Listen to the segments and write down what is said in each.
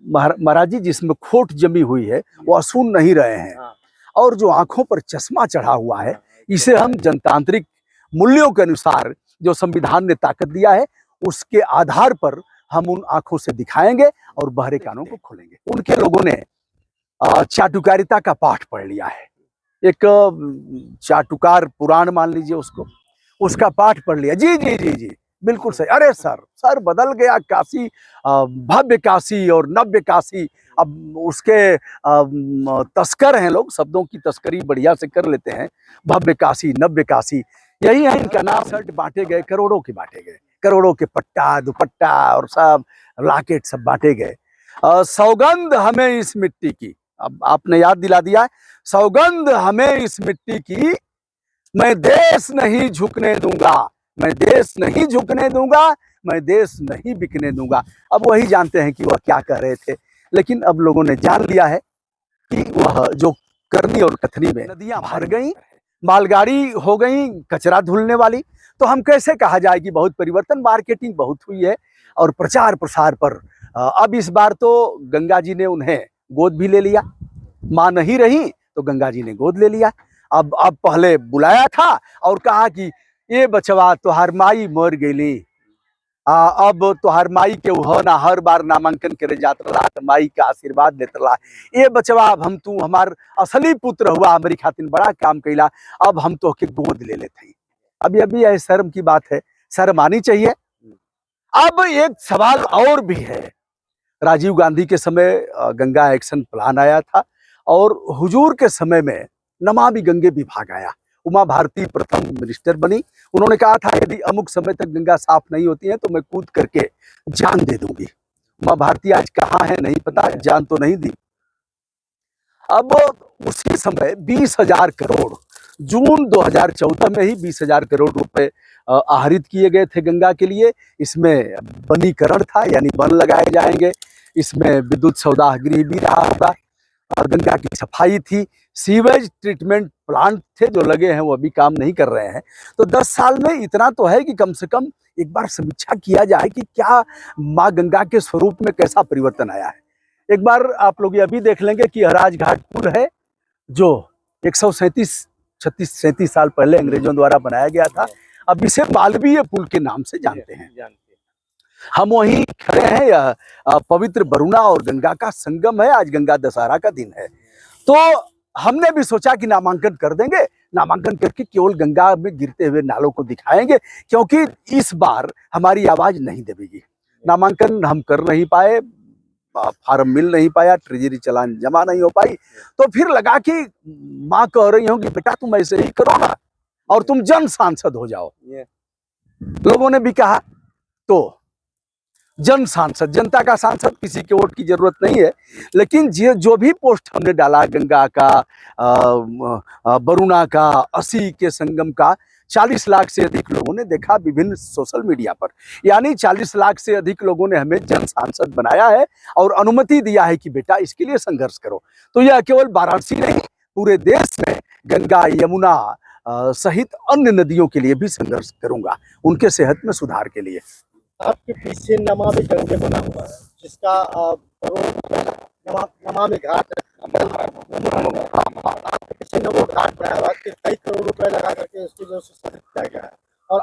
महाराज जी जिसमें खोट जमी हुई है वो सुन नहीं रहे हैं, और जो आंखों पर चश्मा चढ़ा हुआ है, इसे हम जनतांत्रिक मूल्यों के अनुसार जो संविधान ने ताकत दिया है उसके आधार पर हम उन आंखों से दिखाएंगे और बहरे कानों को खोलेंगे। उनके लोगों ने चाटुकारिता का पाठ पढ़ लिया है, एक चाटुकार पुराण मान लीजिए उसको, उसका पाठ पढ़ लिया। जी जी जी जी बिल्कुल सही। अरे सर बदल गया काशी, भव्य काशी और नव्य काशी। अब उसके तस्कर हैं लोग, शब्दों की तस्करी बढ़िया से कर लेते हैं। भव्य काशी नव्य काशी यही है इनका नाम। शर्ट बांटे गए, करोड़ों के बांटे गए, करोड़ों के पट्टा दुपट्टा और सब लॉकेट सब बांटे गए। सौगंध हमें इस मिट्टी की, अब आपने याद दिला दिया है, सौगंध हमें इस मिट्टी की, मैं देश नहीं झुकने दूंगा, मैं देश नहीं झुकने दूंगा, मैं देश नहीं बिकने दूंगा। अब वही जानते हैं कि वह क्या कह रहे थे, लेकिन अब लोगों ने जान लिया है कि वह जो करनी और कथनी में नदियां भर गई, मालगाड़ी हो गई कचरा धुलने वाली, तो हम कैसे कहा जाए कि बहुत परिवर्तन। मार्केटिंग बहुत हुई है और प्रचार प्रसार पर अब इस बार तो गंगा जी ने उन्हें गोद भी ले लिया। मां नहीं रही तो गंगा जी ने गोद ले लिया। अब पहले बुलाया था और कहा कि ये बचवा तोहार माई मर गईली, अब तोहार माई के हो ना हर बार नामांकन करे जात रहा तो माई का आशीर्वाद देत रहा। ये बचवा अब हम तू हमार असली पुत्र हुआ, हमारी खातिर बड़ा काम कैला, अब हम तो के गोद ले लेते हैं। अभी यह शर्म की बात है, शर्म आनी चाहिए। अब एक सवाल और भी है, राजीव गांधी के समय गंगा एक्शन प्लान आया था और हुजूर के समय में नमामि गंगे विभाग आया। उमा भारती प्रथम मिनिस्टर बनी। उन्होंने कहा था यदि अमुक समय तक गंगा साफ नहीं होती है तो मैं कूद करके जान दे दूंगी। उमा भारती आज कहाँ है नहीं पता, जान तो नहीं दी। अब उसी समय 20,000 करोड़, जून 2014 में ही 20,000 करोड़ रुपए आहरित किए गए थे गंगा के लिए। इसमें वनीकरण था, यानी वन लगाए जाएंगे, इसमें विद्युत सौदागृह भी रहा होगा, गंगा की सफाई थी, सीवेज ट्रीटमेंट प्लांट थे जो लगे हैं वो अभी काम नहीं कर रहे हैं। तो 10 साल में इतना तो है कि कम से कम एक बार समीक्षा किया जाए कि क्या माँ गंगा के स्वरूप में कैसा परिवर्तन आया है। एक बार आप लोग ये भी देख लेंगे कि हराज घाट पुल है जो 137 साल पहले अंग्रेजों द्वारा बनाया गया था, अब इसे मालवीय पुल के नाम से जानते हैं। हम वहीं खड़े हैं, यह पवित्र वरुणा और गंगा का संगम है। आज गंगा दशहरा का दिन है, तो हमने भी सोचा कि नामांकन कर देंगे, नामांकन करके केवल गंगा में गिरते हुए नालों को दिखाएंगे, क्योंकि इस बार हमारी आवाज नहीं दबेगी। नामांकन हम कर नहीं पाए, फार्म मिल नहीं पाया, ट्रेजरी चालान जमा नहीं हो पाई, तो फिर लगा कि माँ कह रही होंगी बेटा तुम ऐसे ही करो ना और तुम जन सांसद हो जाओ। लोगों ने भी कहा, तो जन सांसद, जनता का सांसद, किसी के वोट की जरूरत नहीं है। लेकिन जो भी पोस्ट हमने डाला गंगा का, वरुणा का, अस्सी के संगम का, 40 लाख से अधिक लोगों ने देखा विभिन्न सोशल मीडिया पर। यानी 40 लाख से अधिक लोगों ने हमें जन सांसद बनाया है और अनुमति दिया है कि बेटा इसके लिए संघर्ष करो। तो यह केवल वाराणसी नहीं, पूरे देश में गंगा यमुना सहित अन्य नदियों के लिए भी संघर्ष करूंगा, उनके सेहत में सुधार के लिए। आपके पीछे नमामि गंगे बना हुआ है, जिसका नमामि घाट पीछे नमो घाट बनाया हुआ है, कई करोड़ रुपए लगा करके उसको जो सुशोभित किया गया है। और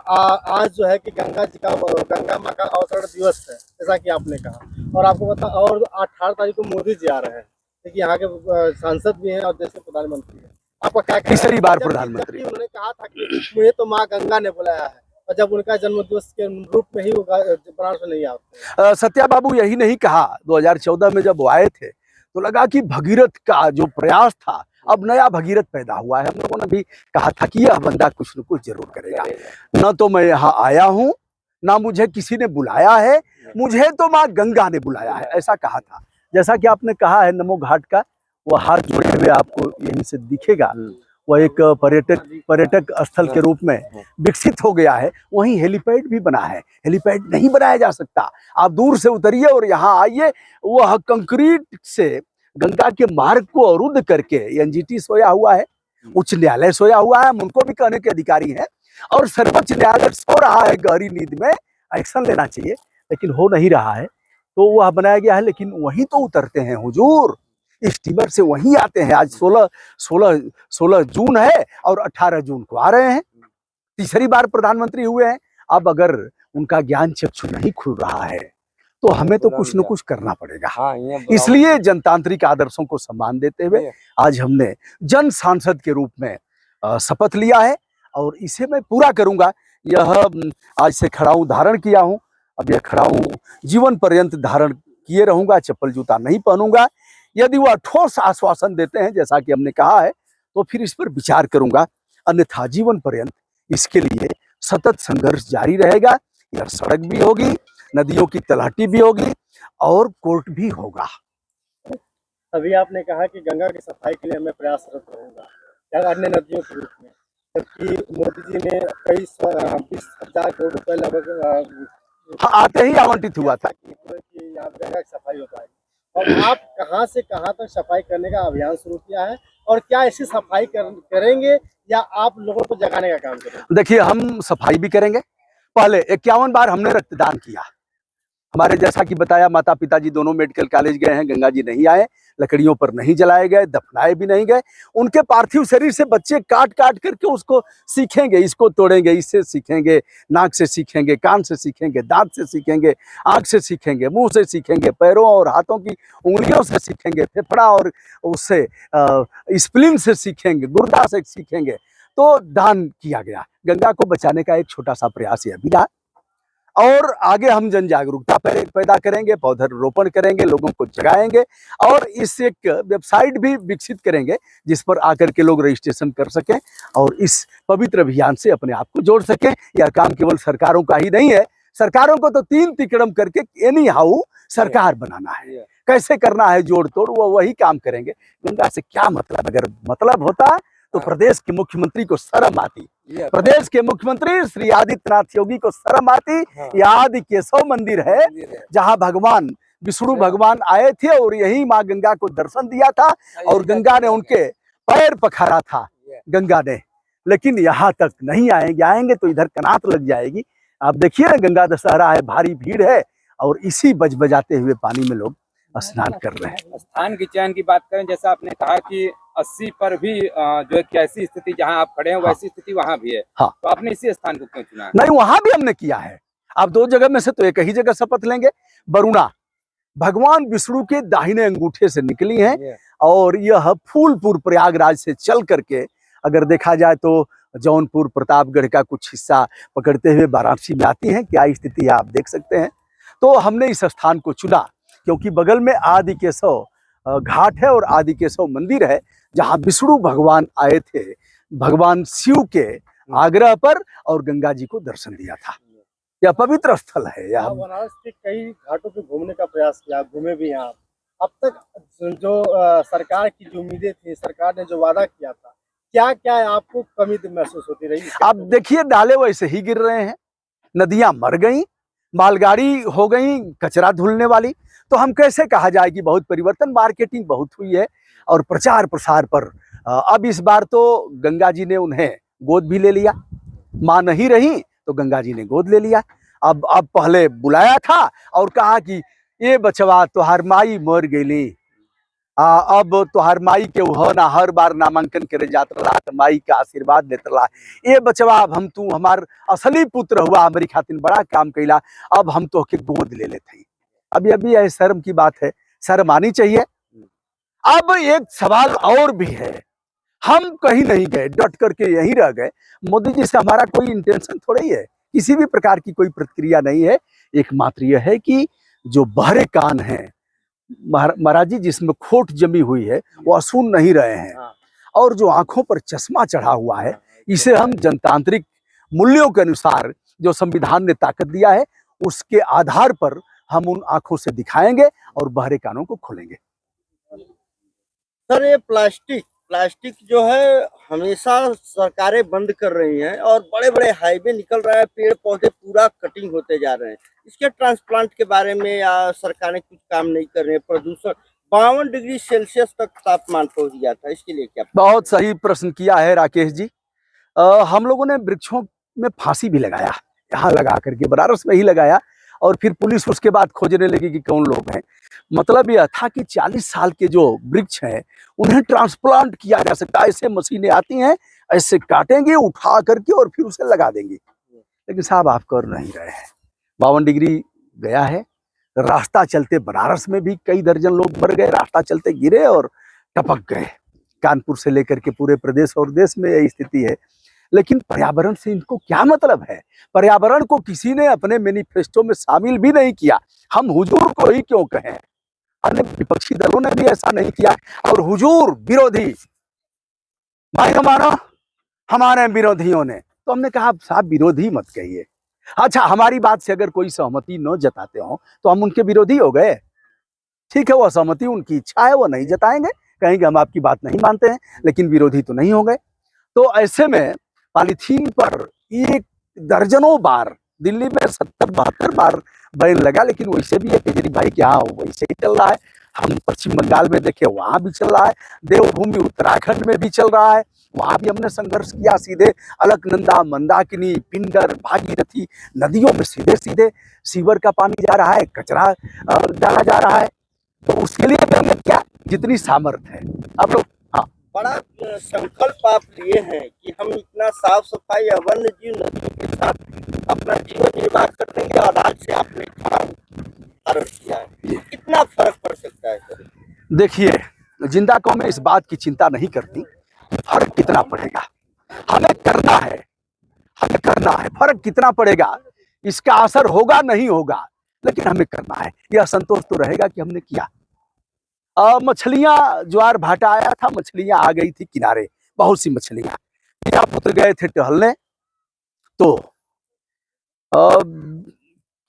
आज जो है कि गंगा माँ का अवतरण दिवस है, जैसा कि आपने कहा, और आपको पता, और 18 तारीख को मोदी जी आ रहे हैं, देखिए यहाँ के सांसद भी हैं और देश के प्रधानमंत्री हैं। आपका क्या तीसरी बार प्रधानमंत्री। उन्होंने कहा था कि मुझे तो माँ गंगा ने बुलाया है, और जब उनका जन्मदिवस के रूप में ही वो बनारस नहीं आते। सत्या बाबू यही नहीं कहा, 2014 में जब वो आए थे तो लगा कि भगीरथ का जो प्रयास था, अब नया भगीरथ पैदा हुआ है। हम लोगों ने भी कहा था कि यह बंदा कुछ न कुछ जरूर करेगा। न तो मैं यहाँ आया हूँ, ना मुझे किसी ने बुलाया है, मुझे तो माँ गंगा ने बुलाया है, ऐसा कहा था। जैसा कि आपने कहा है नमो घाट का, वो हाथ जोड़े हुए आपको यहीं से दिखेगा, वह एक पर्यटक स्थल के रूप में विकसित हो गया है। वहीं हेलीपैड भी बना है, हेलीपैड नहीं बनाया जा सकता, आप दूर से उतरिए और यहाँ आइए। वह कंक्रीट से गंगा के मार्ग को अवरुद्ध करके, एनजीटी सोया हुआ है, उच्च न्यायालय सोया हुआ है, हम उनको भी कहने के अधिकारी हैं, और सर्वोच्च न्यायालय सो रहा है गहरी नींद में, एक्शन लेना चाहिए, लेकिन हो नहीं रहा है। तो वह बनाया गया है, लेकिन वहीं तो उतरते हैं हुजूर, स्टीमर से वहीं आते हैं। आज 16 जून है और 18 जून को आ रहे हैं, तीसरी बार प्रधानमंत्री हुए हैं। अब अगर उनका ज्ञान चक्षु नहीं खुल रहा है तो हमें तो कुछ न कुछ करना पड़ेगा। इसलिए जनतांत्रिक आदर्शों को सम्मान देते हुए आज हमने जन सांसद के रूप में शपथ लिया है और इसे मैं पूरा करूंगा। यह आज से खड़ा हूं, धारण किया हूं, अब यह खड़ा हूं, जीवन पर्यंत धारण किए रहूंगा, चप्पल जूता नहीं पहनूंगा। यदि वह ठोस आश्वासन देते हैं जैसा कि हमने कहा है तो फिर इस पर विचार करूंगा, अन्यथा जीवन पर्यंत इसके लिए सतत संघर्ष जारी रहेगा। यह सड़क भी होगी, नदियों की तलहटी भी होगी और कोर्ट भी होगा। अभी आपने कहा कि गंगा की सफाई के लिए मैं प्रयासरत रहूंगा या अन्य नदियों के रूप में, जबकि मोदी जी ने कई 20,000 करोड़ रुपए लगभग आते ही आवंटित हुआ था कि यहाँ गंगा की सफाई हो पाएगी। और आप कहां से कहां तक सफाई करने का अभियान शुरू किया है और क्या ऐसी सफाई करेंगे या आप लोगों को जगाने का काम करेंगे? देखिए, हम सफाई भी करेंगे। पहले 51 बार हमने रक्तदान किया। हमारे जैसा कि बताया, माता पिताजी दोनों मेडिकल कॉलेज गए हैं, गंगा जी नहीं आए, लकड़ियों पर नहीं जलाए गए, दफनाए भी नहीं गए। उनके पार्थिव शरीर से बच्चे काट काट करके उसको सीखेंगे, इसको तोड़ेंगे, इससे सीखेंगे, नाक से सीखेंगे, कान से सीखेंगे, दांत से सीखेंगे, आंख से सीखेंगे, मुंह से सीखेंगे, पैरों और हाथों की उंगलियों से सीखेंगे, फेफड़ा और उससे स्प्लीन से सीखेंगे, गुर्दा से सीखेंगे। तो दान किया गया। गंगा को बचाने का एक छोटा सा प्रयास यह भी रहा और आगे हम जन जागरूकता पैदा करेंगे, पौधरोपण करेंगे, लोगों को जगाएंगे और इस एक वेबसाइट भी विकसित करेंगे जिस पर आकर के लोग रजिस्ट्रेशन कर सकें और इस पवित्र अभियान से अपने आप को जोड़ सकें। यह काम केवल सरकारों का ही नहीं है, सरकारों को तो 3 तिकड़म करके एनी हाउ सरकार बनाना है। कैसे करना है जोड़ तोड़, वो वही काम करेंगे। गंगा से क्या मतलब, अगर मतलब होता तो प्रदेश के मुख्यमंत्री को शर्म आती, प्रदेश के मुख्यमंत्री श्री आदित्यनाथ योगी को शर्म आती। यह आदि केशव मंदिर है जहां भगवान विष्णु भगवान आए थे और यही माँ गंगा को दर्शन दिया था और गंगा ने उनके पैर पखारा था गंगा ने। लेकिन यहाँ तक नहीं आएंगे, आएंगे तो इधर कनात लग जाएगी। आप देखिए ना, गंगा दशहरा है, भारी भीड़ है और इसी बजबजाते हुए पानी में लोग स्नान कर रहे हैं। स्थान की चयन की बात करें, जैसा आपने कहा कि 80 पर भी जो है कि ऐसी स्थिति जहां आप खड़े हैं वैसी स्थिति वहां भी है। हाँ। तो आपने इसी स्थान को क्यों चुना है? नहीं, वहां भी हमने किया है। आप 2 जगह में से तो एक ही जगह शपथ लेंगे। वरुणा भगवान विष्णु के दाहिने अंगूठे से निकली है और यह फूलपुर प्रयागराज से चल करके अगर देखा जाए तो जौनपुर प्रतापगढ़ का कुछ हिस्सा पकड़ते हुए वाराणसी में आती है। क्या स्थिति है आप देख सकते हैं। तो हमने इस स्थान को चुना क्योंकि बगल में आदि केशव घाट है और आदि केशव मंदिर है जहां विष्णु भगवान आए थे भगवान शिव के आग्रह पर और गंगा जी को दर्शन दिया था। यह पवित्र स्थल है। यह बनारस के कई घाटों पे घूमने का प्रयास किया, घूमे भी यहाँ। अब तक जो सरकार की जो उम्मीदें थी, सरकार ने जो वादा किया था, क्या क्या आपको कमी महसूस होती रही? आप देखिए, नाले वैसे ही गिर रहे हैं, नदियां मर गई, मालगाड़ी हो गई कचरा धुलने वाली। तो हम कैसे कहा जाए कि बहुत परिवर्तन, मार्केटिंग बहुत हुई है और प्रचार प्रसार पर अब इस बार तो गंगा जी ने उन्हें गोद भी ले लिया। माँ नहीं रही तो गंगा जी ने गोद ले लिया। अब पहले बुलाया था और कहा कि ये बचवा तोहार माई मर गई, अब तोहार माई के वह ना हर बार नामांकन करे जात रहा तो माई का आशीर्वाद देत रहा। ये बचवा अब हम तू हमार असली पुत्र हुआ, हमारी खातिर बड़ा काम कैला, अब हम तो के गोद ले लेते। अभी यह शर्म की बात है, शर्म आनी चाहिए। अब एक सवाल और भी है, हम कहीं नहीं गए, डट करके यहीं रह गए। मोदी जी से हमारा कोई इंटेंशन थोड़ा ही है, किसी भी प्रकार की कोई प्रतिक्रिया नहीं है। एकमात्र यह है कि जो बहरे कान हैं महाराज जी, जिसमें खोट जमी हुई है वो सुन नहीं रहे हैं और जो आंखों पर चश्मा चढ़ा हुआ है, इसे हम जनतांत्रिक मूल्यों के अनुसार जो संविधान ने ताकत दिया है उसके आधार पर हम उन आंखों से दिखाएंगे और बहरे कानों को खोलेंगे। सर, ये प्लास्टिक जो है हमेशा सरकारें बंद कर रही हैं और बड़े बड़े हाईवे निकल रहा है, पेड़ पौधे पूरा कटिंग होते जा रहे हैं। इसके ट्रांसप्लांट के बारे में या सरकारें कुछ काम नहीं कर रही है। प्रदूषण 52 डिग्री सेल्सियस तक तापमान पहुंच गया था, इसके लिए क्या? बहुत सही प्रश्न किया है राकेश जी। हम लोगों ने वृक्षों में फांसी भी लगाया, यहाँ लगा करके बनारस में ही लगाया और फिर पुलिस उसके बाद खोजने लगी कि कौन लोग हैं। मतलब यह था कि 40 साल के जो वृक्ष हैं उन्हें ट्रांसप्लांट किया जा सकता है। ऐसे मशीनें आती हैं, ऐसे काटेंगे उठा करके और फिर उसे लगा देंगे। लेकिन साहब आप कर नहीं रहे हैं। 52 डिग्री गया है। रास्ता चलते बनारस में भी कई दर्जन लोग मर गए, रास्ता चलते गिरे और टपक गए। कानपुर से लेकर के पूरे प्रदेश और देश में यही स्थिति है। लेकिन पर्यावरण से इनको क्या मतलब है? पर्यावरण को किसी ने अपने मैनिफेस्टो में शामिल भी नहीं किया। हम हुजूर को ही क्यों कहें? अन्य विपक्षी दलों ने भी ऐसा नहीं किया। और हुजूर विरोधी भाई मानो हमारे विरोधियों ने, तो हमने कहा साहब विरोधी मत कहिए। अच्छा, हमारी बात से अगर कोई सहमति न जताते हो तो हम उनके विरोधी हो गए? ठीक है, वो सहमति उनकी इच्छा है, वो नहीं जताएंगे, कहेंगे हम आपकी बात नहीं मानते हैं, लेकिन विरोधी तो नहीं हो गए। तो ऐसे में पॉलीथीन पर एक दर्जनों बार दिल्ली में 70-72 बार बैन लगा, लेकिन वैसे भी केजरीवाल क्या वैसे ही चल रहा है। हम पश्चिम बंगाल में देखे, वहां भी चल रहा है। देवभूमि उत्तराखंड में भी चल रहा है, वहां भी हमने संघर्ष किया। सीधे अलकनंदा, मंदाकिनी, पिंडर, भागीरथी नदियों में सीधे सीधे सीवर का पानी जा रहा है, कचरा डाला जा रहा है। तो उसके लिए भी हमने क्या, जितनी सामर्थ्य है आप लोग। हाँ, बड़ा संकल्प आप लिए हैं कि हम इतना साफ सफाई या वन्य जीव नदियों के साथ अपना जीवन निर्वाह कर देंगे, और आज से आपने धारण किया है। कितना फर्क पड़ सकता है सर? देखिए, जिंदा कौमें इस बात की चिंता नहीं करती फर्क कितना पड़ेगा। हमें करना है, हमें करना है। फर्क कितना पड़ेगा, इसका असर होगा नहीं होगा, लेकिन हमें करना है। यह संतोष तो रहेगा कि हमने किया। मछलियां, ज्वार भाटा आया था, मछलियां आ गई थी किनारे, बहुत सी मछलियां। पिता पुत्र गए थे टहलने, तो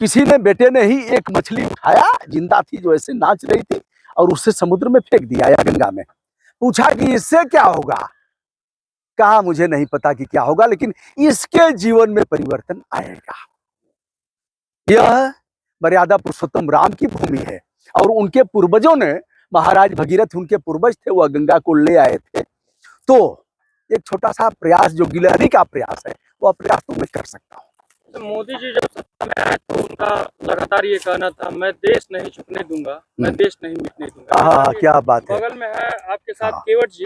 किसी ने, बेटे ने ही एक मछली उठाया, जिंदा थी, जो ऐसे नाच रही थी, और उससे समुद्र में फेंक दिया या गंगा में। पूछा कि इससे क्या होगा? कहा मुझे नहीं पता कि क्या होगा, लेकिन इसके जीवन में परिवर्तन आएगा। यह मर्यादा पुरुषोत्तम राम की भूमि है, और उनके पूर्वजों ने, महाराज भगीरथ उनके पूर्वज थे, वह गंगा को ले आए थे। तो एक छोटा सा प्रयास, जो गिलहरी का प्रयास है, वह प्रयास तो मैं कर सकता हूँ। तो मोदी जी जब सत्ता में आए तो उनका लगातार ये कहना था, मैं देश नहीं झुकने दूंगा, मैं देश नहीं मिटने दूंगा। हाँ, क्या बात है। बगल में है आपके साथ हाँ। केवट जी,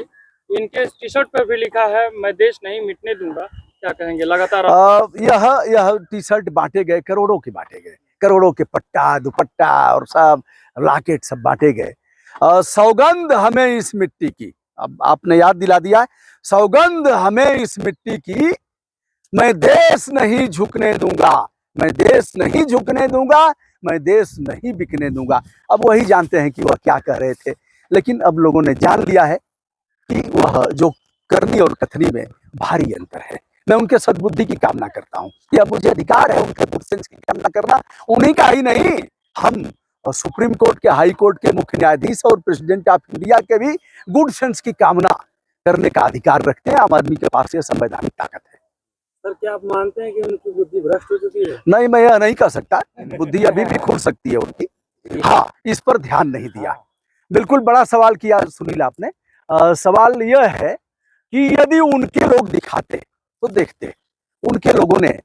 इनके टी शर्ट पर भी लिखा है मैं देश नहीं मिटने दूंगा। क्या कहेंगे? लगातार यह टी शर्ट बांटे गए, करोड़ों के बांटे गए, करोड़ों के पट्टा दुपट्टा और सब लॉकेट सब बांटे गए। सौगंध हमें इस मिट्टी की, अब आपने याद दिला दिया है, सौगंध हमें इस मिट्टी की, मैं देश नहीं झुकने दूंगा, मैं देश नहीं झुकने दूंगा, मैं देश नहीं बिकने दूंगा। अब वही जानते हैं कि वह क्या कह रहे थे, लेकिन अब लोगों ने जान लिया है कि वह जो करनी और कथनी में भारी अंतर है। मैं उनके सद्बुद्धि की कामना करता हूँ। यह मुझे अधिकार है उनके गुड सेंस की कामना करना। उन्हीं का ही नहीं, हम सुप्रीम कोर्ट के, हाई कोर्ट के मुख्य न्यायाधीश और प्रेसिडेंट ऑफ इंडिया के भी गुड सेंस की कामना करने का अधिकार रखते हैं। आम आदमी के पास यह संवैधानिक ताकत है। सर, क्या आप मानते हैं कि उनकी बुद्धि भ्रष्ट हो चुकी है? नहीं, मैं यह नहीं कह सकता, बुद्धि अभी भी खुल सकती है उनकी। हाँ, इस पर ध्यान नहीं दिया। बिल्कुल बड़ा सवाल किया सुनील आपने। सवाल यह है कि यदि उनके लोग दिखाते तो देखते। उनके लोगों ने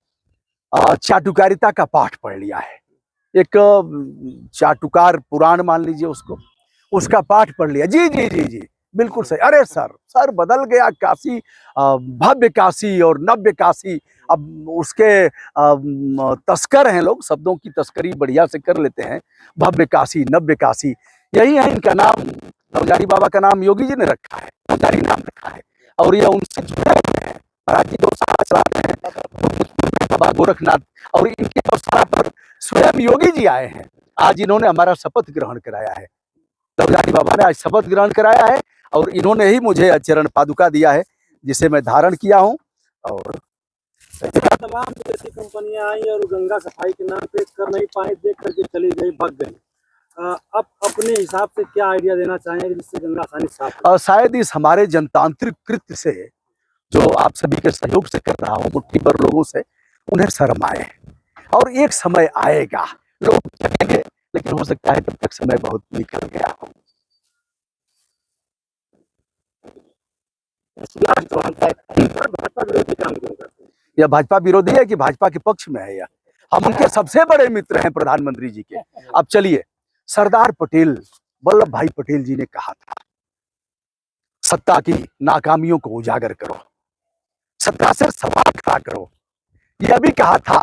चाटुकारिता का पाठ पढ़ लिया है। एक चाटुकार पुराण मान लीजिए उसको, उसका पाठ पढ़ लिया। जी जी जी जी, बिल्कुल सही। अरे सर बदल गया काशी, भव्य काशी और नव्य काशी। अब उसके तस्कर हैं लोग, शब्दों की तस्करी बढ़िया से कर लेते हैं। भव्य काशी, नव्य काशी, यही है इनका नाम। नवजारी बाबा का नाम योगी जी ने रखा है, नवजारी नाम रखा है, और ये उनसे जुड़े हुए हैं। महाराज गौशाला चलाते हैं बाबा गोरखनाथ, और इनके गौशाला पर स्वयं योगी जी आए हैं। आज इन्होंने हमारा शपथ ग्रहण कराया है, नवजारी बाबा ने आज शपथ ग्रहण कराया है, और इन्होंने ही मुझे चरण पादुका दिया है, जिसे मैं धारण किया हूँ। और तमाम विदेशी कंपनियां आई और गंगा सफाई के नाम पे कर नहीं पाई, देख करके चली गई, भाग गई। अब अपने हिसाब से क्या आइडिया देना चाहेंगे जिससे गंगा आसानी साफ हो? शायद इस हमारे जनतांत्रिक कृत्य से, जो आप सभी के सहयोग से कर रहा हूँ, मुट्ठी भर लोगों से, उन्हें शर्म आए। और एक समय आएगा, लोग चलेंगे, लेकिन हो सकता है तब तक समय बहुत निकल गया हो। भाजपा विरोधी काम क्यों करते हैं? यह भाजपा विरोधी है कि भाजपा के पक्ष में है? हम उनके सबसे बड़े मित्र हैं प्रधानमंत्री जी के। अब चलिए, सरदार पटेल, वल्लभ भाई पटेल जी ने कहा था, सत्ता की नाकामियों को उजागर करो, सत्ता से सवाल खड़ा करो। यह भी कहा था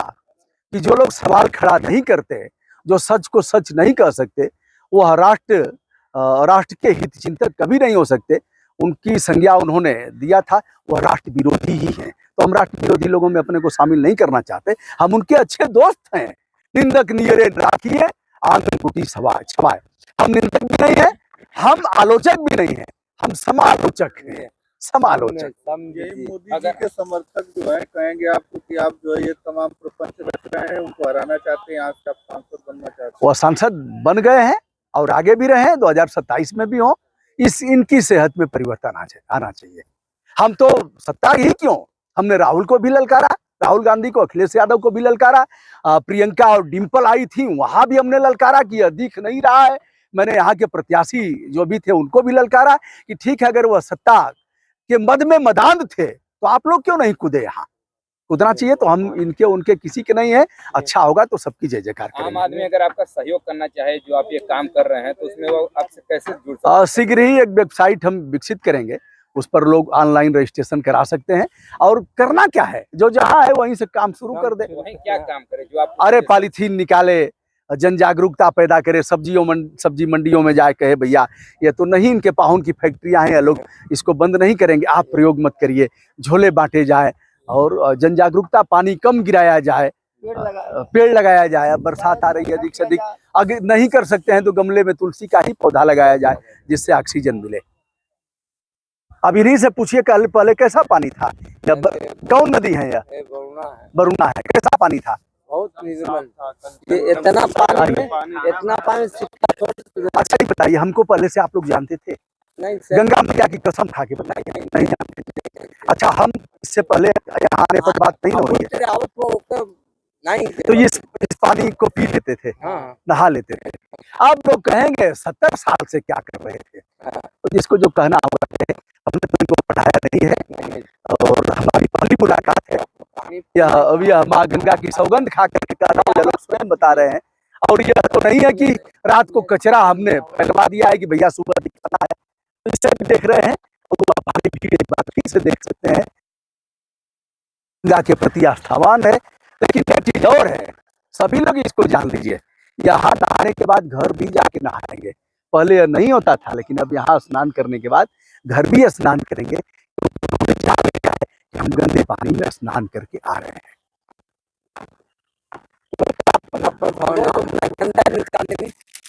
कि जो लोग सवाल खड़ा नहीं करते, जो सच को सच नहीं कह सकते, वह राष्ट्र के हित चिंतक कभी नहीं हो सकते। उनकी संज्ञा उन्होंने दिया था, वह राष्ट्र विरोधी ही हैं। तो हम राष्ट्र विरोधी लोगों में अपने को शामिल नहीं करना चाहते, हम उनके अच्छे दोस्त हैं। निंदक नियरे राखिए आंगन कुटी छवाए। हम निंदक भी नहीं है, हम आलोचक भी नहीं है, हम समालोचक हैं, समालोचक। यही मोदी जी के समर्थक जो है कहेंगे आपको कि आप जो है ये तमाम प्रपंच रच रहे हैं, उनको हराना चाहते हैं, आज से आप सांसद बनना चाहते हैं। वह सांसद बन गए हैं और आगे भी रहे, 2027 में भी हो। इनकी सेहत में परिवर्तन आना चाहिए। हम तो सत्ता ही क्यों, हमने राहुल को भी ललकारा, राहुल गांधी को, अखिलेश यादव को भी ललकारा, प्रियंका और डिंपल आई थी, वहां भी हमने ललकारा कि यह दिख नहीं रहा है। मैंने यहाँ के प्रत्याशी जो भी थे उनको भी ललकारा कि ठीक है, अगर वह सत्ता के मद में मदान थे तो आप लोग क्यों नहीं कूदे, यहाँ कूदना चाहिए। तो हम इनके उनके किसी के नहीं है, अच्छा होगा तो सबकी जय जयकार आम करेंगे। आदमी अगर आपका सहयोग करना चाहे, जो आप ये काम कर रहे हैं, तो उसमें वो आपसे कैसे जुड़ सकते हैं? शीघ्र ही एक वेबसाइट हम विकसित करेंगे, उस पर लोग ऑनलाइन रजिस्ट्रेशन करा सकते हैं। और करना क्या है, जो जहाँ है वहीं से काम शुरू कर दे। वहीं क्या काम करे जो आप? अरे पॉलीथीन निकाले, जन जागरूकता पैदा करे, सब्जी मंडियों में जाए कहे भैया ये तो नहीं इनके पाहुन की फैक्ट्रियां हैं, लोग इसको बंद नहीं करेंगे, आप प्रयोग मत करिए। झोले बांटे जाए और जन जागरूकता, पानी कम गिराया जाए, पेड़ लगाया जाए। अब बरसात आ रही है अधिक से अधिक, अगर नहीं कर सकते हैं तो गमले में तुलसी का ही पौधा लगाया जाए, जिससे ऑक्सीजन मिले। अब इन्हीं से पूछिए, कल पहले कैसा पानी था? कौन नदी है यह? बरुणा है। कैसा पानी था? बहुत निर्मल। इतना पानी अच्छा ही बताइए, हमको पहले से आप लोग जानते थे? नहीं सर, गंगा मैया की कसम खा के बताइए, नहीं जानते थे। अच्छा, हम इससे पहले यहाँ आने पर बात नहीं हो रही है, नहीं तो इस पानी को पी लेते थे, हाँ। नहा लेते थे। अब लोग कहेंगे 70 साल से क्या कर रहे थे, तो जिसको जो कहना होगा, हमने तो इनको पढ़ाया नहीं है और हमारी पहली मुलाकात है। यह माँ गंगा की सौगंध खा करके कह रहा हूँ, लोग स्वयं बता रहे हैं। और यह तो नहीं है कि रात को कचरा हमने फैलवा दिया है कि भैया सुबह दिखाना है, तो इससे भी देख रहे हैं। तो आप आगे भी एक बार फिर से देख सकते हैं, गंगा के प्रति आस्थावान है। लेकिन एक चीज और है, सभी लोग इसको जान लीजिए, यहाँ नहाने के बाद घर भी जाके नहाएंगे। पहले यह नहीं होता था, लेकिन अब यहाँ स्नान करने के बाद घर भी स्नान करेंगे। तो जान लिया है कि हम गंदे पानी में स्नान करके आ रहे हैं।